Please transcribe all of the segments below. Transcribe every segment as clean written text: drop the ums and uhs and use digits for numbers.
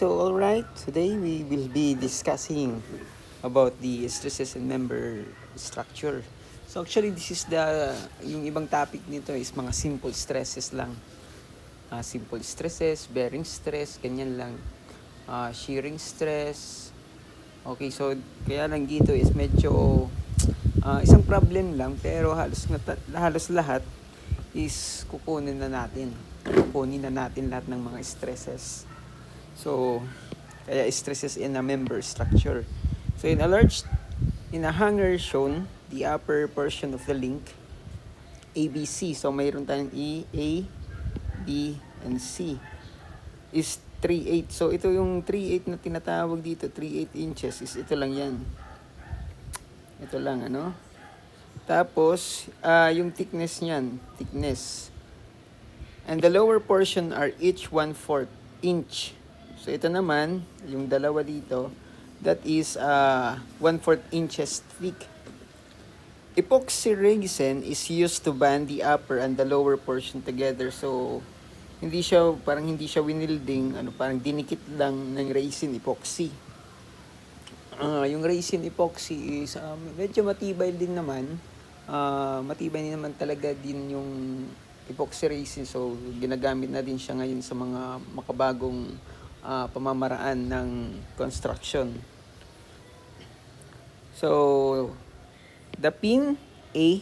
So alright, today we will be discussing about the stresses and member structure. So actually this is yung ibang topic nito is mga simple stresses lang. Simple stresses, bearing stress, ganyan lang. Shearing stress. Okay, so kaya lang dito is medyo isang problem lang pero halos lahat is kukunin na natin. Kukunin na natin lahat ng mga stresses. So, kaya stresses in a member structure. So, in a hanger shown, the upper portion of the link, ABC. So, mayroon tayong E, A, B, and C is 3/8. So, ito yung 3/8 na tinatawag dito, 3/8 inches is ito lang yan. Ito lang, ano? Tapos, yung thickness niyan, thickness. And the lower portion are each 1/4 inch. So, ito naman, yung dalawa dito, that is 1/4 inches thick. Epoxy resin is used to band the upper and the lower portion together. So, hindi siya winilding, parang dinikit lang ng resin epoxy. Yung resin epoxy is medyo matibay din naman. Matibay din naman talaga din yung epoxy resin. So, ginagamit na din siya ngayon sa mga makabagong pamamaraan ng construction. So, the pin A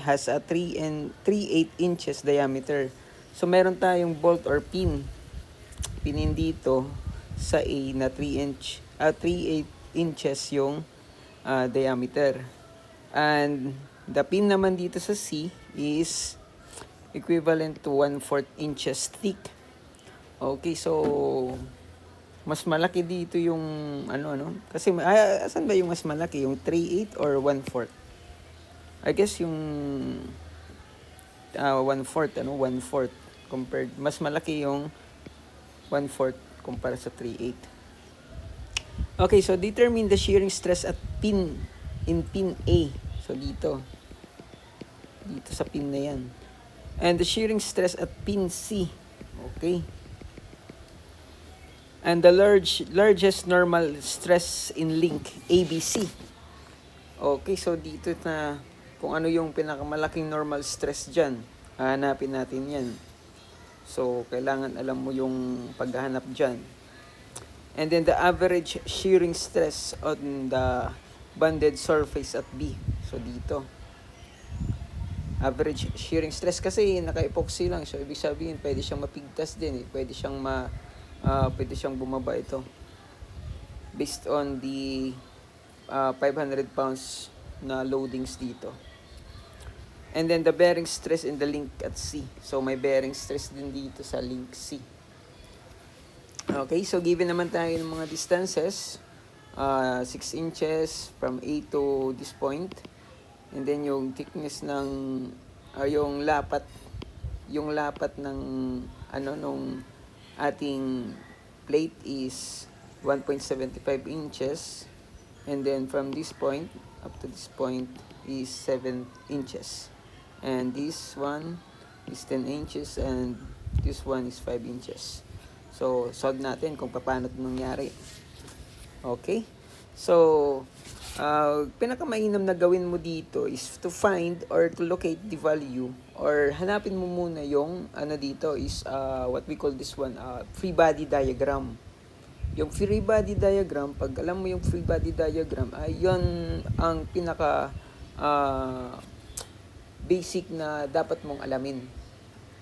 has a 3/8 inches diameter. So, meron tayong bolt or pinin dito sa A na 3/8 inches yung diameter. And the pin naman dito sa C is equivalent to 1/4 inches thick. Okay, so mas malaki dito yung kasi asan ba yung mas malaki, yung 3/8 or 1/4? I guess yung 1/4 1/4 compared, mas malaki yung 1/4 kumpara sa 3/8. Okay, so determine the shearing stress at pin A. So dito sa pin na yan. And the shearing stress at pin C. Okay. And the largest normal stress in link ABC. Okay, so dito na kung ano yung pinakamalaking normal stress dyan. Hanapin natin yan. So, kailangan alam mo yung paghahanap dyan. And then the average shearing stress on the banded surface at B. So, dito. Average shearing stress kasi naka-epoxy lang. So, ibig sabihin, pwede siyang mapigtas din. Pwede siyang bumaba ito. Based on the 500 pounds na loadings dito. And then the bearing stress in the link at C. So, may bearing stress din dito sa link C. Okay, so given naman tayo ng mga distances. 6 inches from A to this point. And then yung thickness ng yung lapat ng nung ating plate is 1.75 inches. And then from this point up to this point is 7 inches. And this one is 10 inches and this one is 5 inches. So, solve natin kung paano ito nangyari. Okay? So, pinakamainam na gawin mo dito is to find or to locate the value, or hanapin mo muna yung dito is what we call this one, free body diagram. Yung free body diagram, pag alam mo yung free body diagram, yun ang pinaka basic na dapat mong alamin.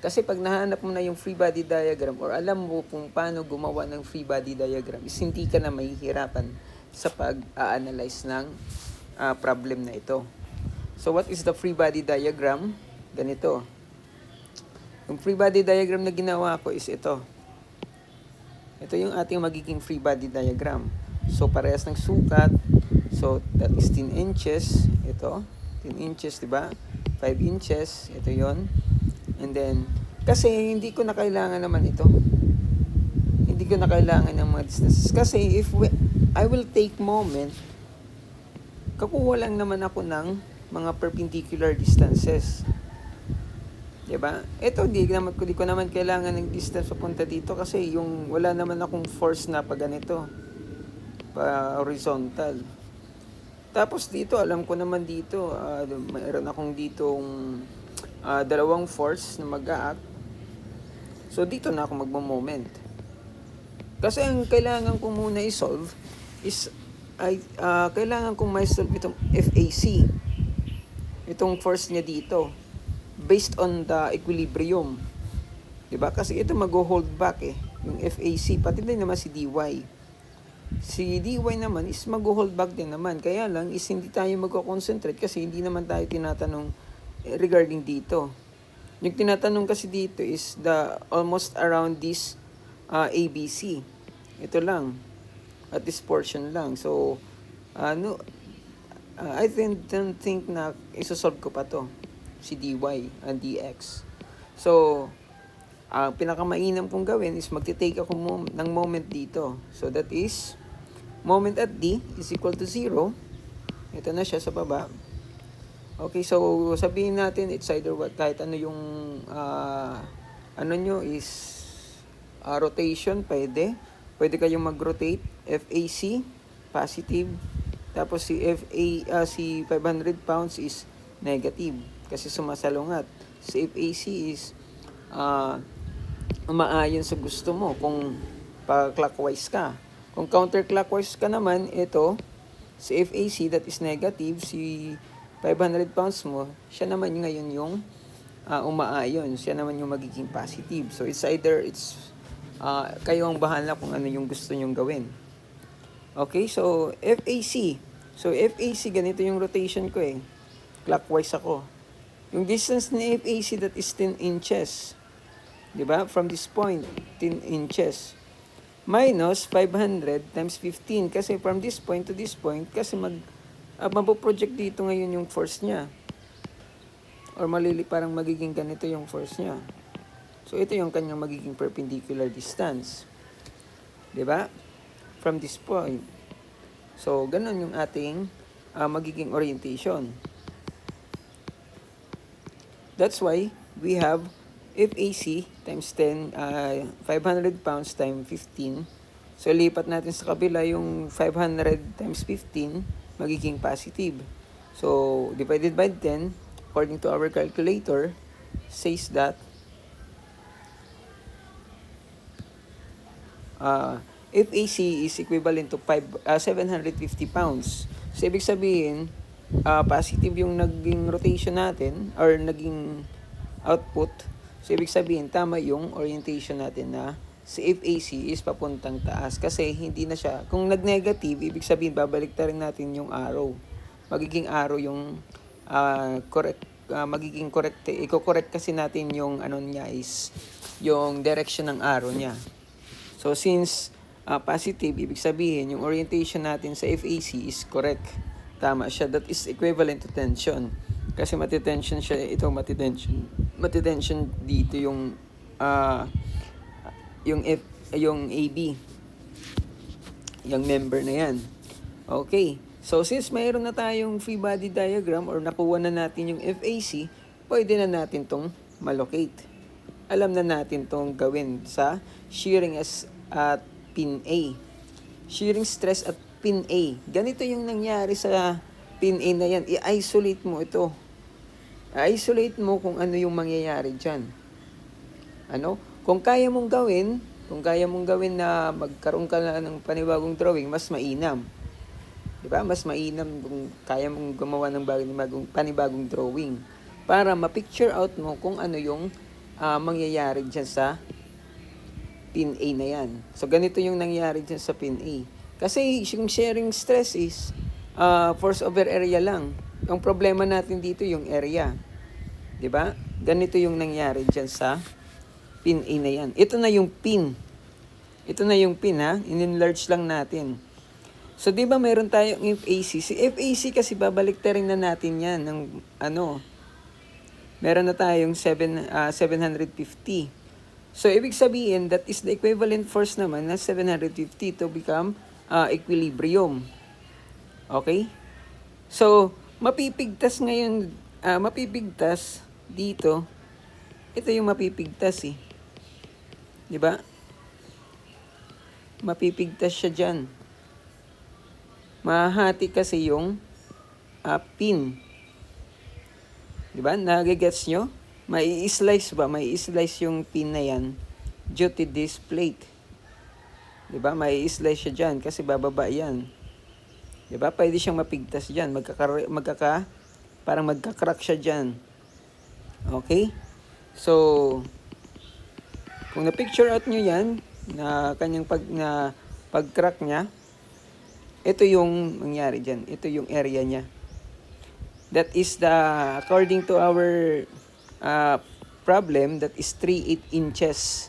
Kasi pag nahanap mo na yung free body diagram or alam mo kung paano gumawa ng free body diagram, is hindi ka na mahihirapan sa pag-analyze ng problem na ito. So, what is the free body diagram? Ganito. Yung free body diagram na ginawa ko is ito. Ito yung ating magiging free body diagram. So, parehas ng sukat. So, that is 10 inches. Ito, 10 inches, diba? 5 inches. Ito yon. And then, kasi hindi ko na kailangan naman ito. Hindi ko na kailangan ng mga distances. Kasi I will take moment, kakuha lang naman ako ng mga perpendicular distances. Diba? Ito, di ko naman kailangan ng distance papunta dito kasi yung wala naman akong force na pa ganito, pa horizontal. Tapos dito, alam ko naman dito, mayroon akong ditong dalawang force na mag-act. So dito na ako magmo-moment. Kasi ang kailangan ko muna i-solve is kailangan kong ma-solve itong FAC. Itong force niya dito based on the equilibrium. 'Di ba? Kasi ito mag-hold back yung FAC pati din naman si DY. Si DY naman is mag-hold back din naman. Kaya lang is hindi tayo magko-concentrate kasi hindi naman tayo tinatanong regarding dito. Yung tinatanong kasi dito is the almost around this ABC. Ito lang. At this portion lang. So, I don't think na isosolve ko pa to. Si DY and DX. So, ang pinakamainam kong gawin is magte-take ako ng moment dito. So, that is moment at D is equal to 0. Ito na siya sa baba. Okay, so sabihin natin it's either kahit ano yung ano nyo is rotation, pwede kayong mag-rotate. FAC positive, tapos si 500 pounds is negative kasi sumasalungat. Si FAC is umaayon sa gusto mo kung pa-clockwise ka. Kung counterclockwise ka naman, ito si FAC that is negative, si 500 pounds mo, siya naman ngayon yung umaayon. Siya naman yung magiging positive. So, it's either, kayo ang bahala kung ano yung gusto nyong gawin. Okay, so, FAC. So, FAC, ganito yung rotation ko Clockwise ako. Yung distance ni FAC, that is 10 inches. Diba? From this point, 10 inches. Minus 500 times 15. Kasi from this point to this point, kasi mapoproject dito ngayon yung force niya. Or parang magiging ganito yung force niya. So, ito yung kanyang magiging perpendicular distance. Diba? From this point. So, ganun yung ating magiging orientation. That's why we have FAC times 10, 500 pounds times 15. So, lipat natin sa kabila yung 500 times 15, magiging positive. So, divided by 10, according to our calculator, says that FAC is equivalent to 750 pounds. So, ibig sabihin, positive yung naging rotation natin or naging output. So, ibig sabihin, tama yung orientation natin na si FAC is papuntang taas. Kasi hindi na siya, kung nag-negative, ibig sabihin, babalik na rin natin yung arrow. Magiging arrow yung correct, magiging correct, i-correct kasi natin yung ano niya is, yung direction ng arrow niya. So, since positive, ibig sabihin, yung orientation natin sa FAC is correct. Tama siya. That is equivalent to tension. Kasi matitension siya, ito matitension dito yung yung AB. Yung member na yan. Okay. So, since mayroon na tayong free body diagram or nakuha na natin yung FAC, pwede na natin tong malocate. Alam na natin tong gawin sa shearing at pin A. Shearing stress at pin A. Ganito yung nangyari sa pin A na yan. I-isolate mo ito. I-isolate mo kung ano yung mangyayari dyan. Ano? Kung kaya mong gawin na magkaroon ka na ng panibagong drawing, mas mainam. Diba? Mas mainam kung kaya mong gumawa ng panibagong drawing para ma-picture out mo kung ano yung mangyayari dyan sa pin A na yan. So, ganito yung nangyayari dyan sa pin A. Kasi yung sharing stress is force over area lang. Ang problema natin dito yung area. Diba? Ganito yung nangyari dyan sa pin A na yan. Ito na yung pin. Ito na yung pin ha. In-enlarge lang natin. So, di ba mayroon tayong FAC? Si FAC kasi babalik rin na natin yan ng meron na tayong 750. So, ibig sabihin, that is the equivalent force naman na 750 to become equilibrium. Okay? So, mapipigtas ngayon, mapipigtas dito ito yung mapipigtas eh. 'Di ba? Mapipigtas siya diyan. Mahahati kasi yung pin. 'Di ba? Nagigets nyo? Mai-slice ba? Mai-slice yung pin na yan due to this plate. 'Di ba? Mai-slice siya diyan kasi bababa yan. 'Di ba? Pwede siyang mapigtas diyan. Parang magka-crack siya diyan. Okay? So, kung na-picture out nyo yan, na kanyang pag-crack niya, ito yung mangyari dyan. Ito yung area niya. That is according to our problem, that is 3/8 inches.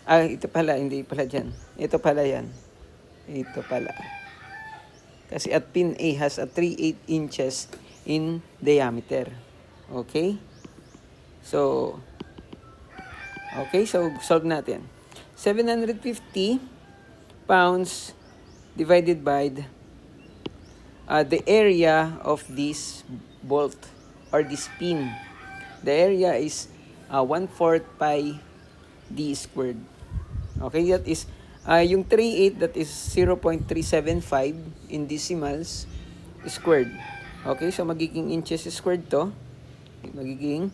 Ito pala, hindi pala dyan. Ito pala yan. Ito pala. Kasi at pin A has a 3/8 inches in diameter. Okay? So, solve natin. 750 pounds divided by the area of this bolt or this pin. The area is 1/4 pi d squared. Okay, that is yung 3/8, that is 0.375 in decimals squared. Okay, so magiging inches squared to. Magiging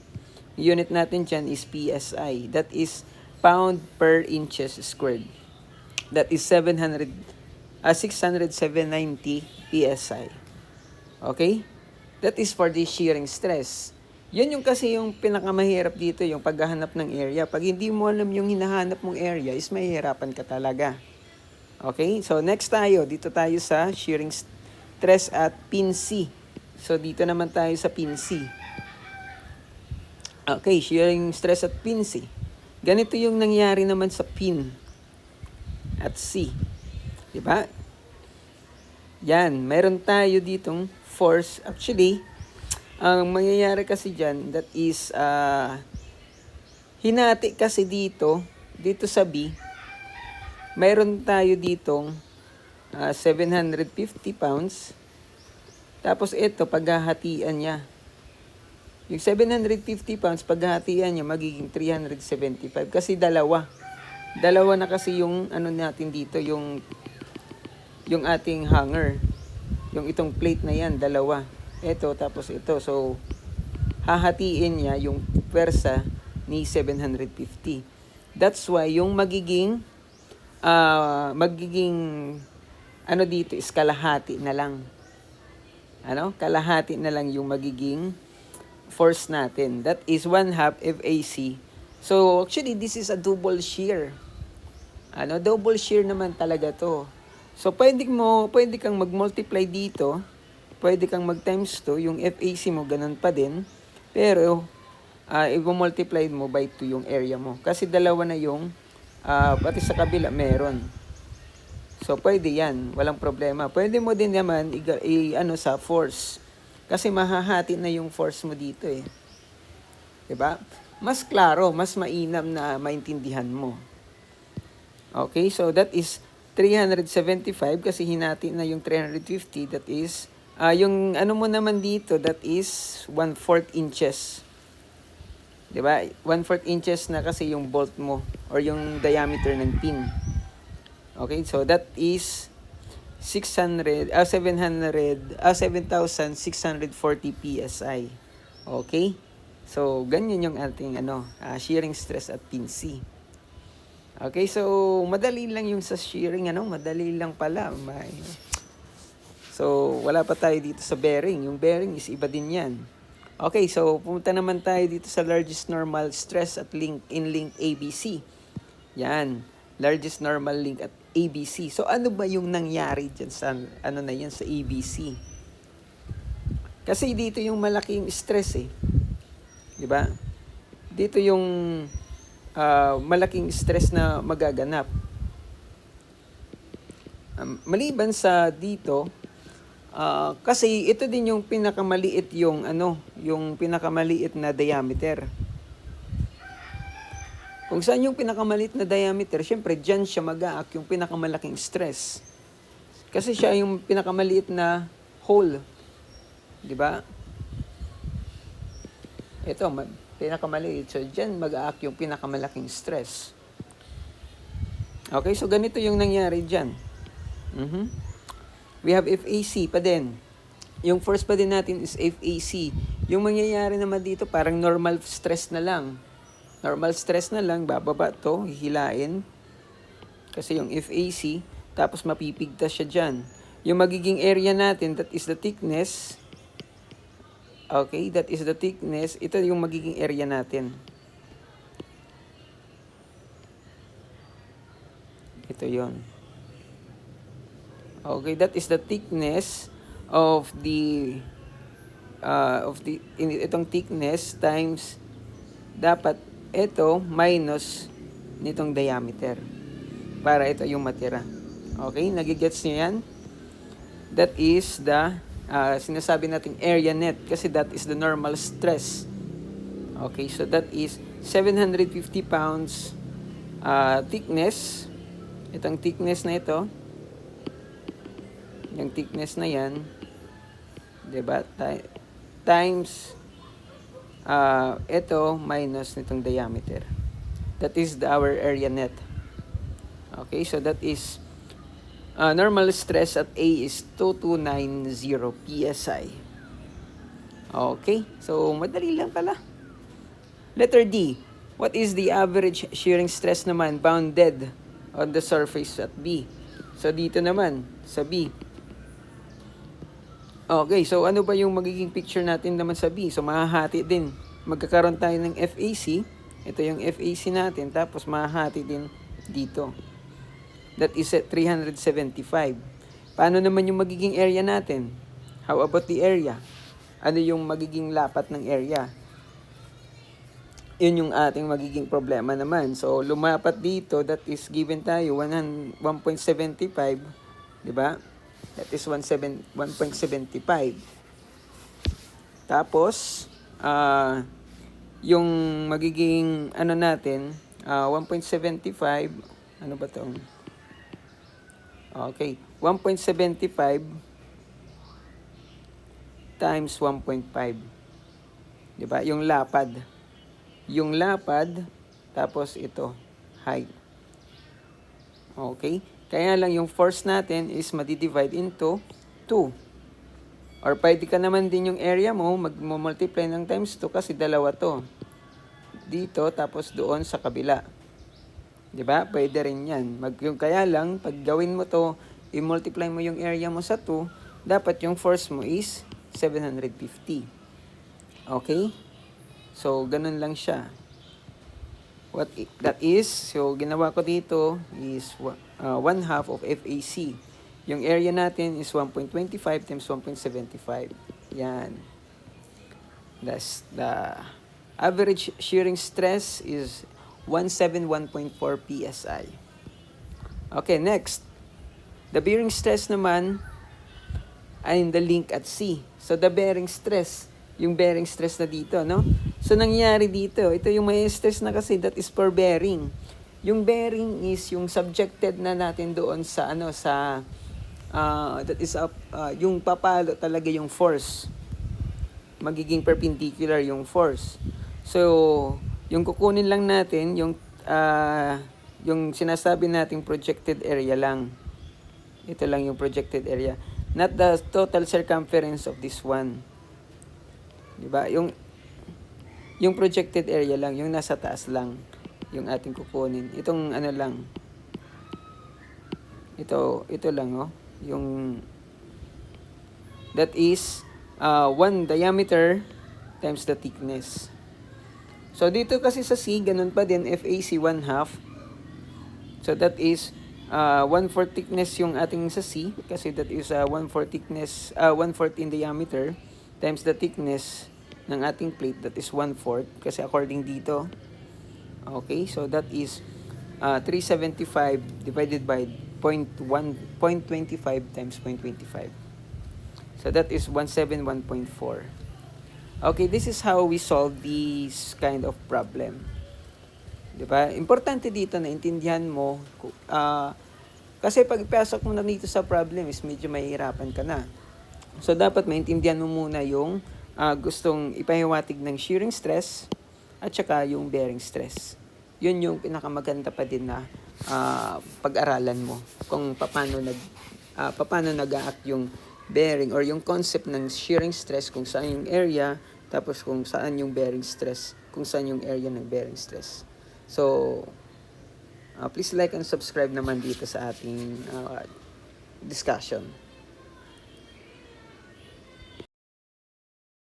unit natin dyan is PSI. That is pound per inches squared. That is 607.90 PSI. Okay? That is for the shearing stress. Yan yung kasi yung pinakamahirap dito, yung paghahanap ng area. Pag hindi mo alam yung hinahanap mong area, is mahihirapan ka talaga. Okay? So, next dito tayo sa shearing stress at pin C. So, dito naman tayo sa pin C. Okay, shearing stress at pin C. Ganito yung nangyari naman sa pin at C. Diba? Yan, meron tayo ditong force. Actually, ang mangyayari kasi dyan, that is, hinati kasi dito sa B, meron tayo ditong 750 pounds. Tapos ito, paghahatian niya. Yung 750 pounds, paghahatian niya, magiging 375. Kasi dalawa. Dalawa na kasi yung ano natin dito, yung ating hanger. Yung itong plate na yan, dalawa. Ito, tapos ito. So, hahatiin niya yung pwersa ni 750. That's why yung magiging ano dito is kalahati na lang. Kalahati na lang yung magiging force natin. That is 1/2 FAC. So, actually, this is a double shear. Double shear naman talaga to. So, pwede kang mag-multiply dito. Pwede kang mag-times 2. Yung FAC mo, ganun pa din. Pero, i-multiply mo by 2 yung area mo. Kasi dalawa na yung, pati sa kabila, meron. So, pwede yan. Walang problema. Pwede mo din naman sa force. Kasi mahahati na yung force mo dito eh. 'Di ba? Mas klaro, mas mainam na maintindihan mo. Okay, so that is 375 kasi hinati na yung 350. That is, yung ano mo naman dito, that is 1/4 inches. 'Di ba? 1/4 inches na kasi yung bolt mo or yung diameter ng pin. Okay, so that is 7,640 PSI. Okay? So, ganyan yung ating shearing stress at pin C. Okay, so madali lang yung sa shearing, madali lang pala. So, wala pa tayo dito sa bearing. Yung bearing is iba din yan. Okay, so pumunta naman tayo dito sa largest normal stress at link ABC. Yan, largest normal link at ABC. So, ano ba yung nangyari dyan sa, sa ABC? Kasi dito yung malaking stress eh. Diba? Dito yung malaking stress na magaganap. Maliban sa dito, kasi ito din yung pinakamaliit yung pinakamaliit na diameter. Kung saan yung pinakamaliit na diameter, syempre dyan siya mag-aak yung pinakamalaking stress. Kasi siya yung pinakamaliit na hole. Di ba? Ito, pinakamaliit. So, dyan mag-a-act yung pinakamalaking stress. Okay, so ganito yung nangyari dyan. We have FAC pa din. Yung first pa din natin is FAC. Yung mangyayari naman dito, parang normal stress na lang. Normal stress na lang, bababa to, hihilain. Kasi yung FAC, tapos mapipigtas siya dyan. Yung magiging area natin, that is the thickness. Okay, that is the thickness. Ito yung magiging area natin. Ito yon. Okay, that is the thickness of the itong thickness times dapat ito minus nitong diameter para ito yung matira. Okay, nagigets niyo yan? That is the sinasabi nating area net kasi that is the normal stress. Okay, so that is 750 pounds thickness. Itong thickness na ito, yung thickness na yan, diba? Times ito minus nitong diameter. That is our area net. Okay, so that is normal stress at A is 2290 PSI. Okay, so madali lang pala. Letter D. What is the average shearing stress naman bounded on the surface at B? So dito naman, sa B. Okay, so ano ba yung magiging picture natin naman sa B? So mahahati din. Magkakaroon tayo ng FAC. Ito yung FAC natin. Tapos mahahati din dito. That is at 375. Paano naman yung magiging area natin? How about the area? Ano yung magiging lapat ng area? Yun yung ating magiging problema naman. So lumapat dito, that is given tayo 1.75. Diba? That is 1.75. Tapos, yung magiging, ano natin, 1.75, ano ba ito? Okay, 1.75 times 1.5. Diba? Yung lapad. Yung lapad, tapos ito, height. Okay? Kaya lang yung force natin is madidivide into 2. Or pwede ka naman din yung area mo, mag-multiply ng times 2 kasi dalawa to. Dito, tapos doon sa kabila. Diba? Pwede rin yan. Kaya lang, pag gawin mo to, i-multiply mo yung area mo sa 2, dapat yung force mo is 750. Okay? So, ganun lang siya. What that is, so ginawa ko dito is 1/2 of FAC. Yung area natin is 1.25 times 1.75. Yan. That's the average shearing stress is 171.4 PSI. Okay, next. The bearing stress naman ay in the link at C. So the bearing stress, yung bearing stress na dito, no? So, nangyayari dito, ito yung may stress na kasi, that is per bearing. Yung bearing is yung subjected na natin doon sa, that is, yung papalo talaga yung force. Magiging perpendicular yung force. So, yung kukunin lang natin, yung sinasabi nating projected area lang. Ito lang yung projected area. Not the total circumference of this one. Diba? Yung projected area lang, yung nasa taas lang, yung ating kukunin. Itong ano lang, ito lang, oh. Yung, that is, 1 diameter times the thickness. So, dito kasi sa C, ganun pa din, FAC 1/2. So, that is, 1/4 thickness yung ating sa C, kasi that is 1/4 thickness, 1/4 in diameter, times the thickness ng ating plate, that is 1/4 kasi according dito. Okay, so that is 375 divided by 0.25 times 0.25. So that is 171.4. Okay, this is how we solve this kind of problem. Diba? Importante dito na intindihan mo, kasi pag ipasok mo na dito sa problem is medyo mahihirapan ka na. So dapat maintindihan mo muna yung gustong ipahiwatig ng shearing stress at saka yung bearing stress. Yun yung pinakamaganda pa din na pag-aralan mo kung paano nag-act yung bearing or yung concept ng shearing stress, kung saan yung area, tapos kung saan yung bearing stress, kung saan yung area ng bearing stress. So, please like and subscribe naman dito sa ating discussion.